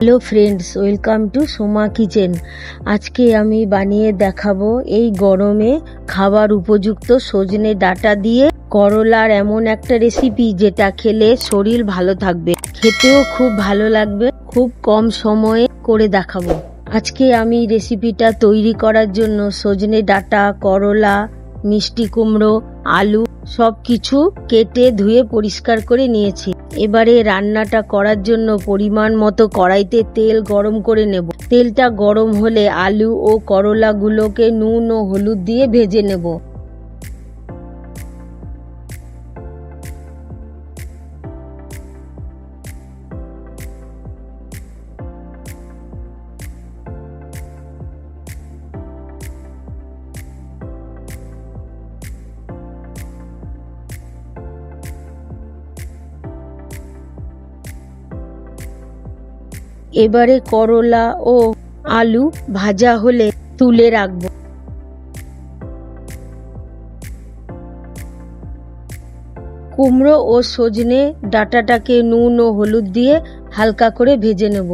Hello friends, welcome to Soma kitchen. আজকে আমি বানিয়ে দেখাবো এই গরমে খাবার উপযুক্ত সজনে ডাঁটা দিয়ে করলার এমন একটা রেসিপি যেটা খেলে শরীর ভালো থাকবে, খেতেও খুব ভালো লাগবে। খুব কম সময়ে করে দেখাবো। আজকে আমি রেসিপিটা তৈরি করার জন্য সজনে ডাঁটা, করলা, মিষ্টি কুমড়ো, আলু সব কিছু কেটে ধুয়ে পরিষ্কার করে নিয়েছি। এবারে রান্নাটা করার জন্য পরিমাণ মতো কড়াইতে তেল গরম করে নেব। তেলটা গরম হলে আলু ও করলাগুলোকে নুন ও হলুদ দিয়ে ভেজে নেব। এবারে করলা ও আলু ভাজা হলে তুলে রাখবো। কুমড়ো ও সজনে ডাঁটাটাকে নুন ও হলুদ দিয়ে হালকা করে ভেজে নেব।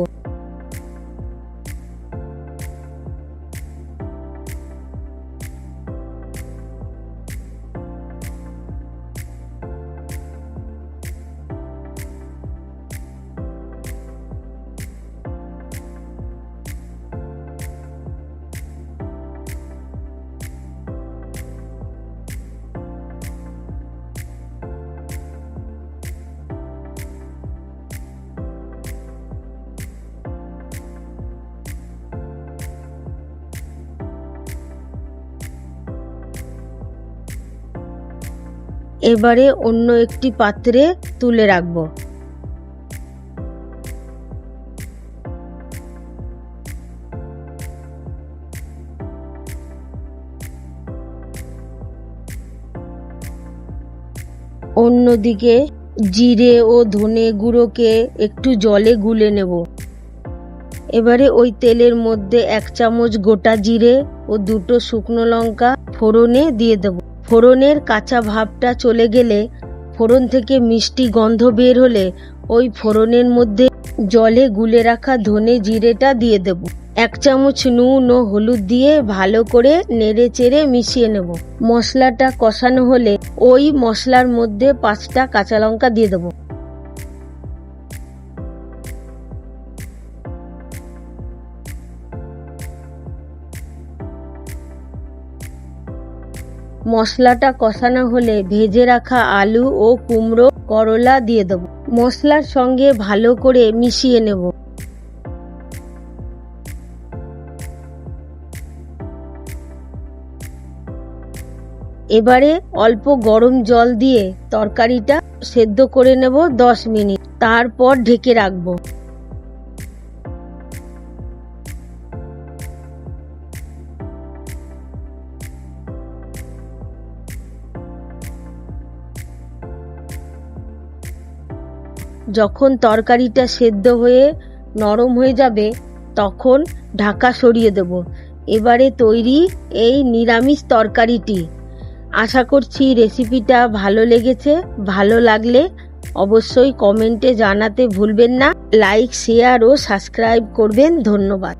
এবারে অন্য একটি পাত্রে তুলে রাখবো। অন্যদিকে জিরে ও ধনে গুঁড়োকে একটু জলে গুলে নেব। এবারে ওই তেলের মধ্যে 1 চামচ গোটা জিরে ও 2টো শুকনো লঙ্কা ফোড়নে দিয়ে দেব। ফোড়নের কাঁচা ভাবটা চলে গেলে, ফোড়ন থেকে মিষ্টি গন্ধ বের হলে ওই ফোড়নের মধ্যে জলে গুলে রাখা ধনে জিরেটা দিয়ে দেব। 1 চামচ নুন ও হলুদ দিয়ে ভালো করে নেড়ে চেড়ে মিশিয়ে নেব। মশলাটা কষানো হলে ওই মশলার মধ্যে 5টা কাঁচা লঙ্কা দিয়ে দেব। মশলাটা কষানো হলে ভেজে রাখা আলু ও কুমড়ো, করলা দিয়ে দেব। মশলার সঙ্গে ভালো করে মিশিয়ে নেব। এবারে অল্প গরম জল দিয়ে তরকারিটা সেদ্ধ করে নেব 10 মিনিট, তারপর ঢেকে রাখবো। যখন তরকারিটা সেদ্ধ হয়ে নরম হয়ে যাবে তখন ঢাকা সরিয়ে দেব। এবারে তৈরি এই নিরামিষ তরকারিটি। আশা করছি রেসিপিটা ভালো লেগেছে। ভালো লাগলে অবশ্যই কমেন্টে জানাতে ভুলবেন না। লাইক, শেয়ার ও সাবস্ক্রাইব করবেন। ধন্যবাদ।